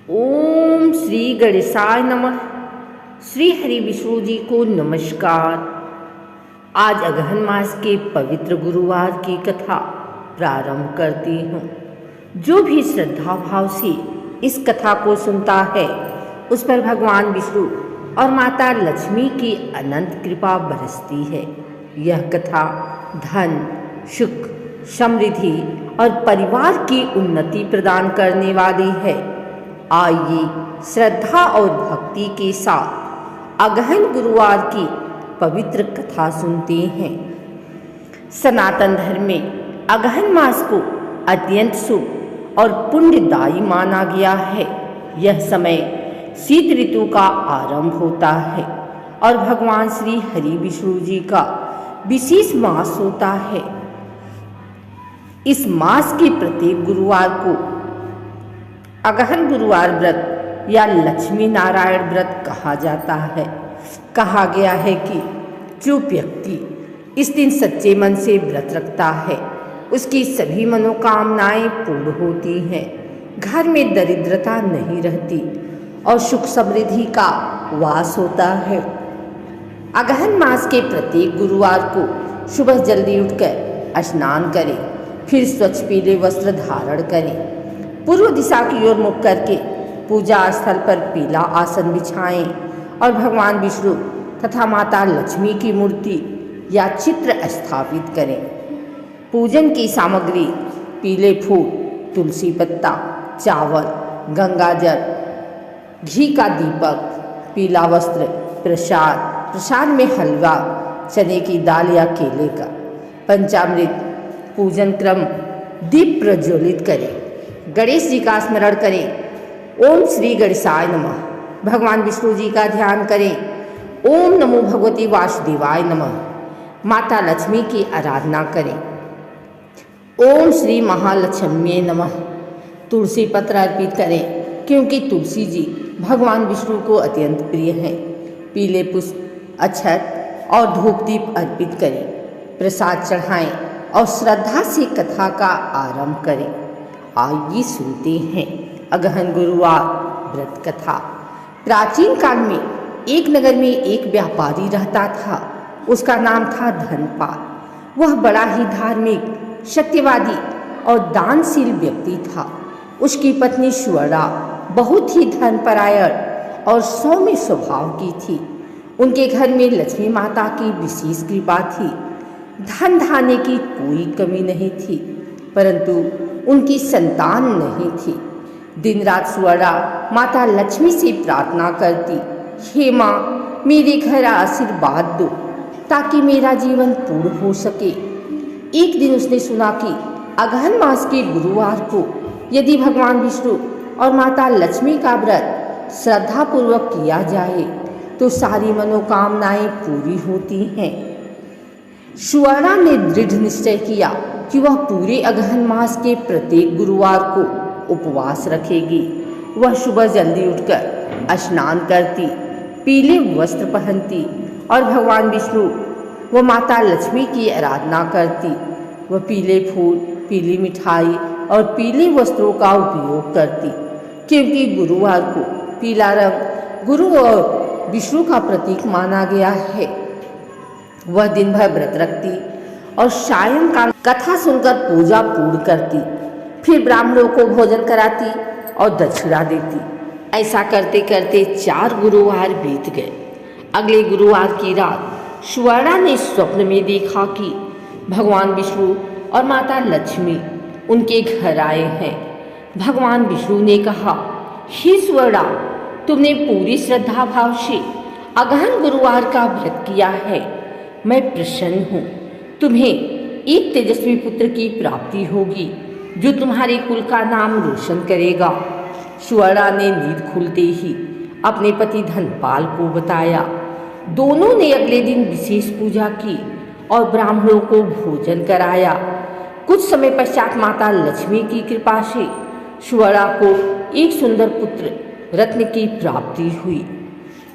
ओम श्री गणेशाय नमः। श्री हरि विष्णु जी को नमस्कार। आज अगहन मास के पवित्र गुरुवार की कथा प्रारंभ करती हूँ। जो भी श्रद्धा भाव से इस कथा को सुनता है उस पर भगवान विष्णु और माता लक्ष्मी की अनंत कृपा बरसती है। यह कथा धन, सुख, समृद्धि और परिवार की उन्नति प्रदान करने वाली है। आइए श्रद्धा और भक्ति के साथ अगहन गुरुवार की पवित्र कथा सुनते हैं। सनातन धर्म में अगहन मास को अत्यंत शुभ और पुण्यदायी माना गया है। यह समय शीत ऋतु का आरंभ होता है और भगवान श्री हरि विष्णु जी का विशेष मास होता है। इस मास के प्रत्येक गुरुवार को अगहन गुरुवार व्रत या लक्ष्मी नारायण व्रत कहा जाता है। कहा गया है कि जो व्यक्ति इस दिन सच्चे मन से व्रत रखता है उसकी सभी मनोकामनाएं पूर्ण होती हैं। घर में दरिद्रता नहीं रहती और सुख समृद्धि का वास होता है। अगहन मास के प्रत्येक गुरुवार को सुबह जल्दी उठकर स्नान करें, फिर स्वच्छ पीले वस्त्र धारण करें, पूर्व दिशा की ओर मुख करके पूजा स्थल पर पीला आसन बिछाएं और भगवान विष्णु तथा माता लक्ष्मी की मूर्ति या चित्र स्थापित करें। पूजन की सामग्री पीले फूल, तुलसी पत्ता, चावल, गंगाजल, घी का दीपक, पीला वस्त्र, प्रसाद में हलवा, चने की दाल या केले का, पंचामृत, पूजन क्रम, दीप प्रज्वलित करें, गणेश जी का स्मरण करें। ओम श्री गणेशाय नमः। भगवान विष्णु जी का ध्यान करें। ओम नमो भगवती वासुदेवाय नमः। माता लक्ष्मी की आराधना करें। ओम श्री महालक्ष्मी नमः। तुलसी पत्र अर्पित करें क्योंकि तुलसी जी भगवान विष्णु को अत्यंत प्रिय हैं। पीले पुष्प, अक्षत और धूप दीप अर्पित करें, प्रसाद चढ़ाएं और श्रद्धा से कथा का आरंभ करें। आइए सुनते हैं अगहन गुरुवार व्रत कथा। प्राचीन काल में एक नगर में एक व्यापारी रहता था। उसका नाम था धनपाल। वह बड़ा ही धार्मिक, सत्यवादी और दानशील व्यक्ति था। उसकी पत्नी सुवर्णा बहुत ही धनपरायण और सौम्य स्वभाव की थी। उनके घर में लक्ष्मी माता की विशेष कृपा थी। धन धान्य की कोई कमी नहीं थी, परंतु उनकी संतान नहीं थी। दिन रात सुवर्णा माता लक्ष्मी से प्रार्थना करती, हे माँ, मेरे घर आशीर्वाद दो ताकि मेरा जीवन पूर्ण हो सके। एक दिन उसने सुना कि अगहन मास के गुरुवार को यदि भगवान विष्णु और माता लक्ष्मी का व्रत श्रद्धापूर्वक किया जाए तो सारी मनोकामनाएं पूरी होती हैं। सुवर्णा ने दृढ़ निश्चय किया कि वह पूरे अगहन मास के प्रत्येक गुरुवार को उपवास रखेगी। वह सुबह जल्दी उठकर स्नान करती, पीले वस्त्र पहनती और भगवान विष्णु व माता लक्ष्मी की आराधना करती। वह पीले फूल, पीली मिठाई और पीले वस्त्रों का उपयोग करती क्योंकि गुरुवार को पीला रंग गुरु और विष्णु का प्रतीक माना गया है। वह दिन भर व्रत रखती और सायंकाल कथा सुनकर पूजा पूर्ण करती, फिर ब्राह्मणों को भोजन कराती और दक्षिणा देती। ऐसा करते करते 4 गुरुवार बीत गए। अगले गुरुवार की रात सुवर्णा ने स्वप्न में देखा कि भगवान विष्णु और माता लक्ष्मी उनके घर आए हैं। भगवान विष्णु ने कहा, हे सुवर्णा, तुमने पूरी श्रद्धा भाव से अगहन गुरुवार का व्रत किया है। मैं प्रसन्न हूँ। तुम्हें एक तेजस्वी पुत्र की प्राप्ति होगी जो तुम्हारे कुल का नाम रोशन करेगा। सुवर्णा ने नींद खुलते ही अपने पति धनपाल को बताया। दोनों ने अगले दिन विशेष पूजा की और ब्राह्मणों को भोजन कराया। कुछ समय पश्चात माता लक्ष्मी की कृपा से सुवर्णा को एक सुंदर पुत्र रत्न की प्राप्ति हुई।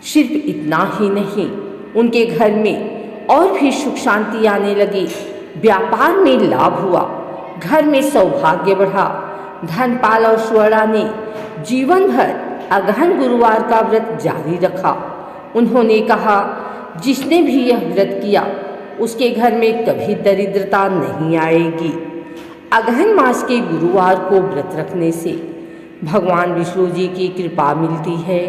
सिर्फ इतना ही नहीं, उनके घर में और भी सुख शांति आने लगी। व्यापार में लाभ हुआ, घर में सौभाग्य बढ़ा, धनपाल और स्वर्ण ने जीवन भर अगहन गुरुवार का व्रत जारी रखा। उन्होंने कहा, जिसने भी यह व्रत किया उसके घर में कभी दरिद्रता नहीं आएगी। अगहन मास के गुरुवार को व्रत रखने से भगवान विष्णु जी की कृपा मिलती है।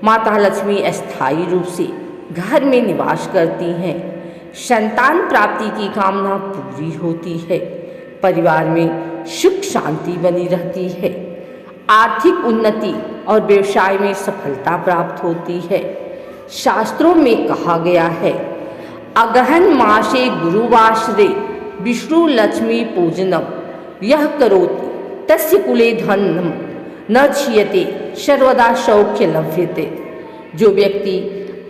माता लक्ष्मी अस्थायी रूप से घर में निवास करती हैं। संतान प्राप्ति की कामना पूरी होती है। परिवार में सुख शांति बनी रहती है। आर्थिक उन्नति और व्यवसाय में सफलता प्राप्त होती है। शास्त्रों में कहा गया है, अगहन मासे गुरुवासरे विष्णु लक्ष्मी पूजनम यह करोति तस्य कुले धनम न क्षीयते सर्वदा सौख्य लभ्यते। जो व्यक्ति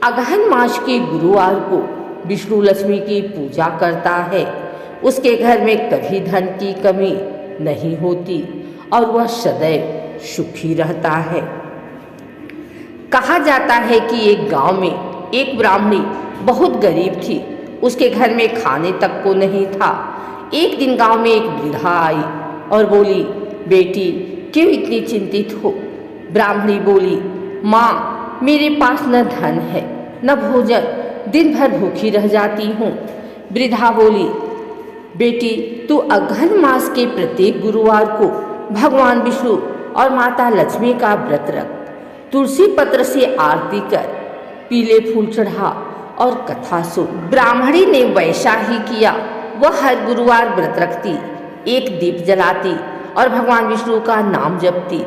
अगहन मास के गुरुवार को विष्णु लक्ष्मी की पूजा करता है उसके घर में कभी धन की कमी नहीं होती और वह सदैव सुखी रहता है। कहा जाता है कि एक गांव में एक ब्राह्मणी बहुत गरीब थी। उसके घर में खाने तक को नहीं था। एक दिन गांव में एक वृद्धा आई और बोली, बेटी क्यों इतनी चिंतित हो? ब्राह्मणी बोली, माँ मेरे पास न धन है न भोजन, दिन भर भूखी रह जाती हूँ। वृद्धा बोली, बेटी तू अगहन मास के प्रत्येक गुरुवार को भगवान विष्णु और माता लक्ष्मी का व्रत रख। तुलसी पत्र से आरती कर, पीले फूल चढ़ा और कथा सुन। ब्राह्मणी ने वैसा ही किया। वह हर गुरुवार व्रत रखती, एक दीप जलाती और भगवान विष्णु का नाम जपती।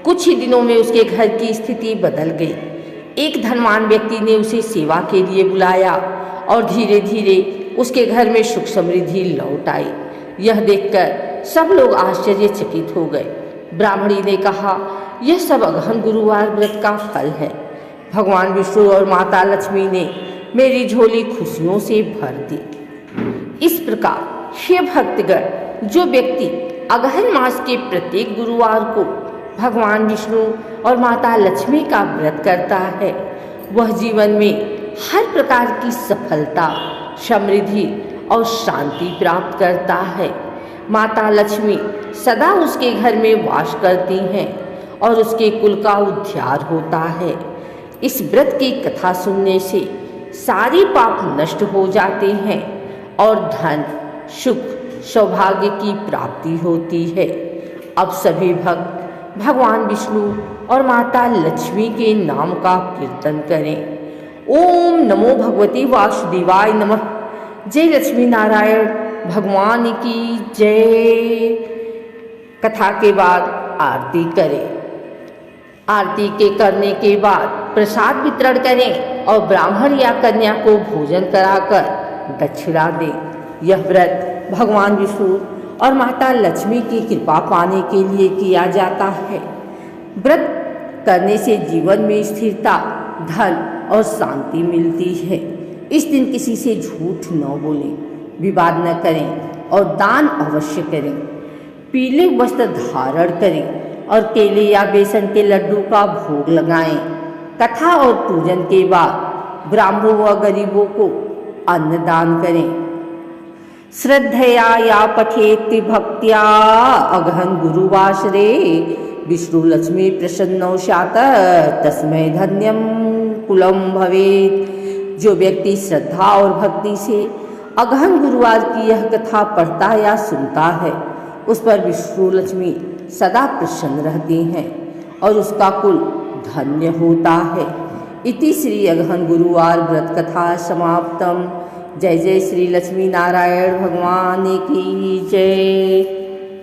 कुछ ही दिनों में उसके घर की स्थिति बदल गई। एक धनवान व्यक्ति ने उसे सेवा के लिए बुलाया और धीरे धीरे उसके घर में सुख समृद्धि लौट आई। यह देखकर सब लोग आश्चर्यचकित हो गए। ब्राह्मणी ने कहा, यह सब अगहन गुरुवार व्रत का फल है। भगवान विष्णु और माता लक्ष्मी ने मेरी झोली खुशियों से भर दी। इस प्रकार हे भक्तगण, जो व्यक्ति अगहन मास के प्रत्येक गुरुवार को भगवान विष्णु और माता लक्ष्मी का व्रत करता है वह जीवन में हर प्रकार की सफलता, समृद्धि और शांति प्राप्त करता है। माता लक्ष्मी सदा उसके घर में वास करती हैं और उसके कुल का उद्धार होता है। इस व्रत की कथा सुनने से सारी पाप नष्ट हो जाते हैं और धन, सुख, सौभाग्य की प्राप्ति होती है। अब सभी भक्त भगवान विष्णु और माता लक्ष्मी के नाम का कीर्तन करें। ओम नमो भगवती वासुदेवाय नमः। जय लक्ष्मी नारायण भगवान की जय। कथा के बाद आरती करें। आरती के करने के बाद प्रसाद वितरण करें और ब्राह्मण या कन्या को भोजन कराकर दक्षिणा दें। यह व्रत भगवान विष्णु और माता लक्ष्मी की कृपा पाने के लिए किया जाता है। व्रत करने से जीवन में स्थिरता, धन और शांति मिलती है। इस दिन किसी से झूठ न बोलें, विवाद न करें और दान अवश्य करें। पीले वस्त्र धारण करें और केले या बेसन के लड्डू का भोग लगाएं। कथा और पूजन के बाद ब्राह्मणों व गरीबों को अन्न दान करें। श्रद्धया या पठेति भक्त्या अगहन गुरुवासरे विष्णु लक्ष्मी प्रसन्नौ स्यात् तस्मै धन्यम कुलम भवेत्। जो व्यक्ति श्रद्धा और भक्ति से अगहन गुरुवार की यह कथा पढ़ता या सुनता है उस पर विष्णु लक्ष्मी सदा प्रसन्न रहती हैं और उसका कुल धन्य होता है। इति श्री अगहन गुरुवार व्रत कथा समाप्तम। जय जय श्री लक्ष्मी नारायण भगवान की जय।